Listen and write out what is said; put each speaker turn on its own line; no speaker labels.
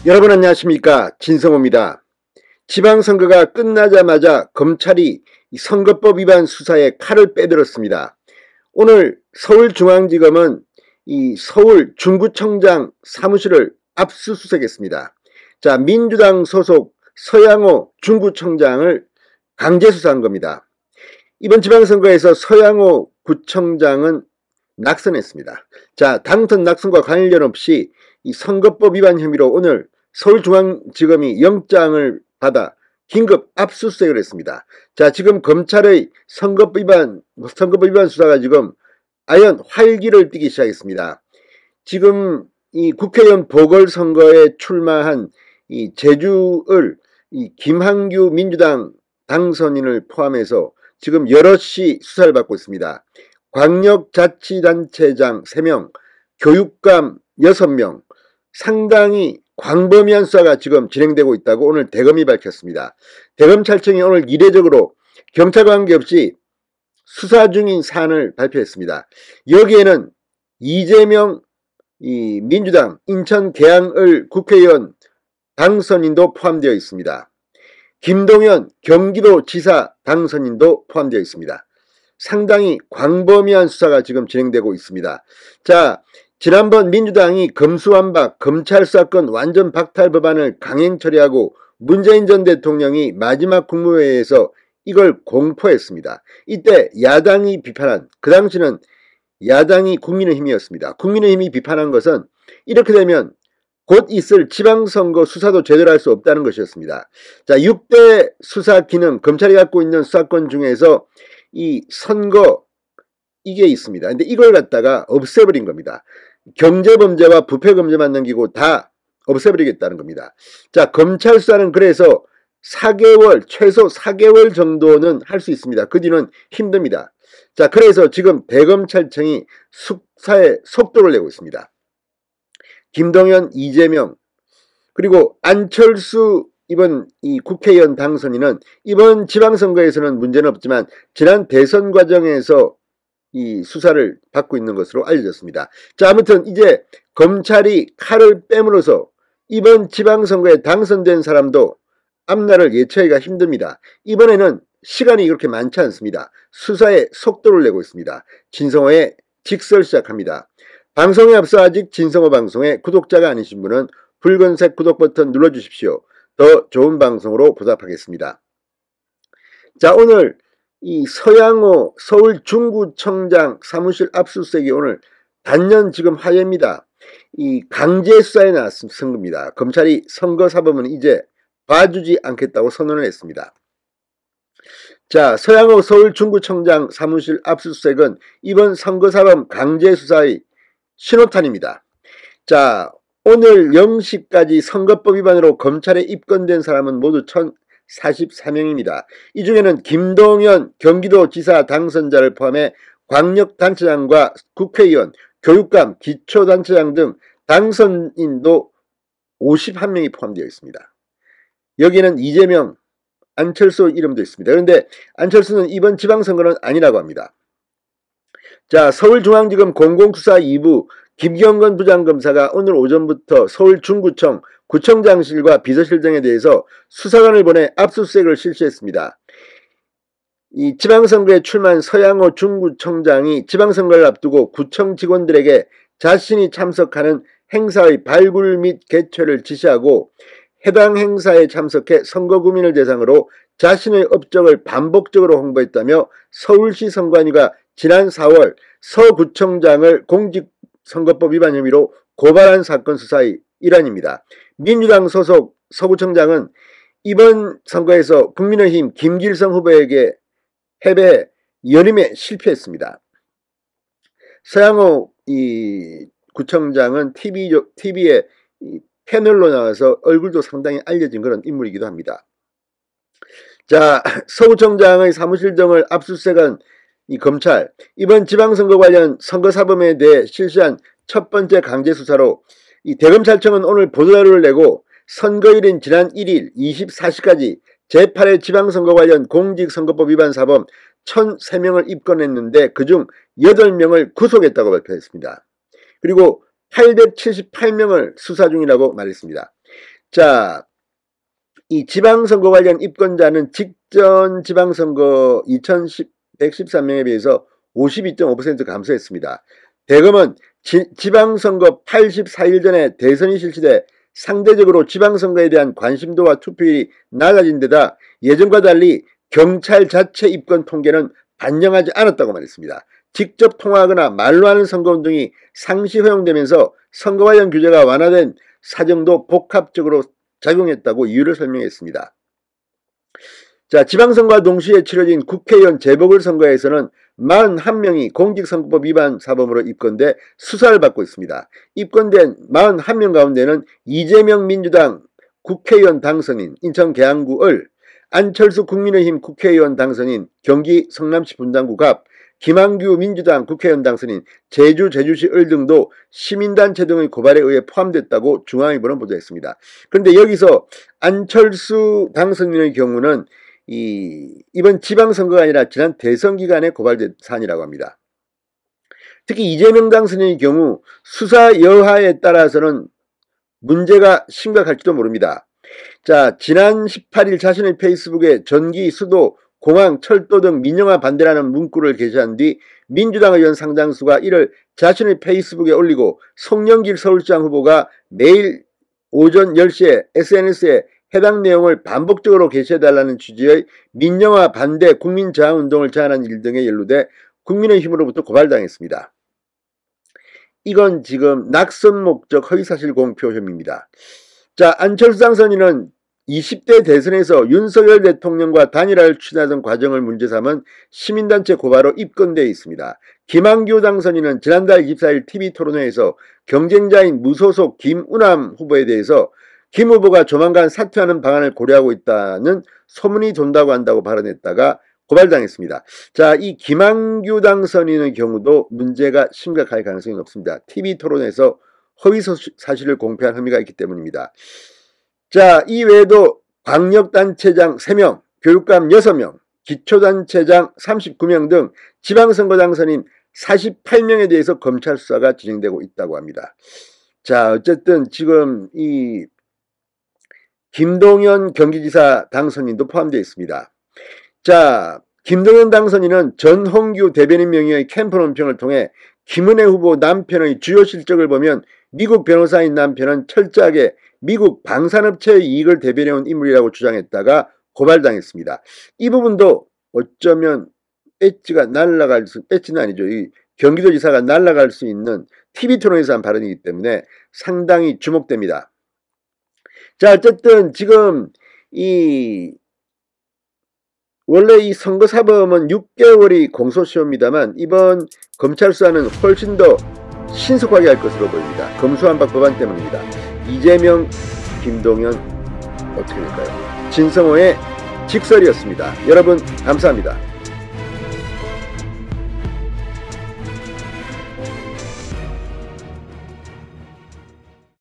여러분 안녕하십니까, 진성호입니다. 지방선거가 끝나자마자 검찰이 선거법 위반 수사에 칼을 빼들었습니다. 오늘 서울중앙지검은 이 서울 중구청장 사무실을 압수수색했습니다. 자, 민주당 소속 서양호 중구청장을 강제 수사한 겁니다. 이번 지방선거에서 서양호 구청장은 낙선했습니다. 자, 당선 낙선과 관련 없이 이 선거법 위반 혐의로 오늘 서울중앙지검이 영장을 받아 긴급 압수수색을 했습니다. 자, 지금 검찰의 선거법 위반 수사가 지금 아연 활기를 띠기 시작했습니다. 지금 이 국회의원 보궐선거에 출마한 이 제주을 이 김한규 민주당 당선인을 포함해서 지금 여럿이 수사를 받고 있습니다. 광역자치단체장 3명, 교육감 6명, 상당히 광범위한 수사가 지금 진행되고 있다고 오늘 대검이 밝혔습니다. 대검찰청이 오늘 이례적으로 경찰과 관계없이 수사 중인 사안을 발표했습니다. 여기에는 이재명 민주당 인천 계양을 국회의원 당선인도 포함되어 있습니다. 김동연 경기도지사 당선인도 포함되어 있습니다. 상당히 광범위한 수사가 지금 진행되고 있습니다. 자, 지난번 민주당이 검수완박 검찰 수사권 완전 박탈 법안을 강행 처리하고 문재인 전 대통령이 마지막 국무회의에서 이걸 공포했습니다. 이때 야당이 비판한, 그 당시는 야당이 국민의힘이었습니다. 국민의힘이 비판한 것은 이렇게 되면 곧 있을 지방선거 수사도 제대로 할 수 없다는 것이었습니다. 자, 6대 수사 기능, 검찰이 갖고 있는 수사권 중에서 이 선거 이게 있습니다. 근데 이걸 갖다가 없애버린 겁니다. 경제범죄와 부패범죄만 넘기고 다 없애버리겠다는 겁니다. 자, 검찰 수사는 그래서 4개월, 최소 4개월 정도는 할 수 있습니다. 그 뒤는 힘듭니다. 자, 그래서 지금 대검찰청이 수사에 속도를 내고 있습니다. 김동연, 이재명, 그리고 안철수 이번 이 국회의원 당선인은 이번 지방선거에서는 문제는 없지만 지난 대선 과정에서 이 수사를 받고 있는 것으로 알려졌습니다. 자, 아무튼 이제 검찰이 칼을 빼므로써 이번 지방선거에 당선된 사람도 앞날을 예측하기가 힘듭니다. 이번에는 시간이 그렇게 많지 않습니다. 수사에 속도를 내고 있습니다. 진성호의 직설 시작합니다. 방송에 앞서 아직 진성호 방송에 구독자가 아니신 분은 붉은색 구독 버튼 눌러주십시오. 더 좋은 방송으로 보답하겠습니다. 자, 오늘 이 서양호 서울 중구청장 사무실 압수수색이 오늘 단연 지금 화제입니다. 이 강제 수사에 나선 겁니다. 검찰이 선거사범은 이제 봐주지 않겠다고 선언을 했습니다. 자, 서양호 서울 중구청장 사무실 압수수색은 이번 선거사범 강제 수사의 신호탄입니다. 자, 오늘 0시까지 선거법 위반으로 검찰에 입건된 사람은 모두 1,044명입니다. 이 중에는 김동연 경기도지사 당선자를 포함해 광역단체장과 국회의원, 교육감, 기초단체장 등 당선인도 51명이 포함되어 있습니다. 여기에는 이재명, 안철수 이름도 있습니다. 그런데 안철수는 이번 지방선거는 아니라고 합니다. 자, 서울중앙지검 공공수사 2부 김경건 부장검사가 오늘 오전부터 서울 중구청 구청장실과 비서실 등에 대해서 수사관을 보내 압수수색을 실시했습니다. 이 지방선거에 출마한 서양호 중구청장이 지방선거를 앞두고 구청 직원들에게 자신이 참석하는 행사의 발굴 및 개최를 지시하고 해당 행사에 참석해 선거구민을 대상으로 자신의 업적을 반복적으로 홍보했다며 서울시 선관위가 지난 4월 서 구청장을 공직선거법 위반 혐의로 고발한 사건 수사의 일환입니다. 민주당 소속 서 구청장은 이번 선거에서 국민의힘 김길성 후보에게 패배 연임에 실패했습니다. 서양호 이 구청장은 TV에 패널로 나와서 얼굴도 상당히 알려진 그런 인물이기도 합니다. 자, 서구청장의 사무실 등을 압수수색한 이 검찰, 이번 지방선거 관련 선거사범에 대해 실시한 첫 번째 강제 수사로 이 대검찰청은 오늘 보도자료를 내고 선거일인 지난 1일 24시까지 제8회 지방선거 관련 공직선거법 위반 사범 1,003명을 입건했는데 그중 8명을 구속했다고 발표했습니다. 그리고 878명을 수사 중이라고 말했습니다. 자, 이 지방선거 관련 입건자는 직전 지방선거 2113명에 비해서 52.5% 감소했습니다. 대검은 지방선거 84일 전에 대선이 실시돼 상대적으로 지방선거에 대한 관심도와 투표율이 낮아진 데다 예전과 달리 경찰 자체 입건 통계는 반영하지 않았다고 말했습니다. 직접 통화하거나 말로 하는 선거운동이 상시 허용되면서 선거 관련 규제가 완화된 사정도 복합적으로 작용했다고 이유를 설명했습니다. 자, 지방선거와 동시에 치러진 국회의원 재보궐선거에서는 41명이 공직선거법 위반 사범으로 입건돼 수사를 받고 있습니다. 입건된 41명 가운데는 이재명 민주당 국회의원 당선인 인천 계양구 을, 안철수 국민의힘 국회의원 당선인 경기 성남시 분당구 갑, 김한규 민주당 국회의원 당선인 제주시 을 등도 시민단체 등의 고발에 의해 포함됐다고 중앙일보는 보도했습니다. 그런데 여기서 안철수 당선인의 경우는 이번 지방선거가 아니라 지난 대선 기간에 고발된 사안이라고 합니다. 특히 이재명 당선인의 경우 수사 여하에 따라서는 문제가 심각할지도 모릅니다. 자, 지난 18일 자신의 페이스북에 전기, 수도, 공항, 철도 등 민영화 반대라는 문구를 게시한 뒤 민주당 의원 상당수가 이를 자신의 페이스북에 올리고 송영길 서울시장 후보가 매일 오전 10시에 SNS에 해당 내용을 반복적으로 게시해달라는 취지의 민영화 반대 국민저항운동을 제안한 일 등에 연루돼 국민의힘으로부터 고발당했습니다. 이건 지금 낙선 목적 허위사실 공표 혐의입니다. 자, 안철수 당선인은 20대 대선에서 윤석열 대통령과 단일화를 추진하던 과정을 문제 삼은 시민단체 고발로 입건되어 있습니다. 김한규 당선인은 지난달 24일 TV토론회에서 경쟁자인 무소속 김우남 후보에 대해서 김 후보가 조만간 사퇴하는 방안을 고려하고 있다는 소문이 돈다고 한다고 발언했다가 고발당했습니다. 자, 이 김한규 당선인의 경우도 문제가 심각할 가능성이 높습니다. TV토론에서 허위사실을 공표한 혐의가 있기 때문입니다. 자, 이 외에도 광역단체장 3명, 교육감 6명, 기초단체장 39명 등 지방선거 당선인 48명에 대해서 검찰 수사가 진행되고 있다고 합니다. 자, 어쨌든 지금 이 김동연 경기지사 당선인도 포함되어 있습니다. 자, 김동연 당선인은 전홍규 대변인 명의의 캠프 논평을 통해 김은혜 후보 남편의 주요 실적을 보면 미국 변호사인 남편은 철저하게 미국 방산업체의 이익을 대변해온 인물이라고 주장했다가 고발당했습니다. 이 부분도 어쩌면 엣지는 아니죠. 이 경기도지사가 날아갈 수 있는 TV토론에서 한 발언이기 때문에 상당히 주목됩니다. 자, 어쨌든 지금 원래 이 선거사범은 6개월이 공소시효입니다만 이번 검찰 수사는 훨씬 더 신속하게 할 것으로 보입니다. 검수완박 법안 때문입니다. 이재명, 김동연 어떻게 될까요? 진성호의 직설이었습니다. 여러분 감사합니다.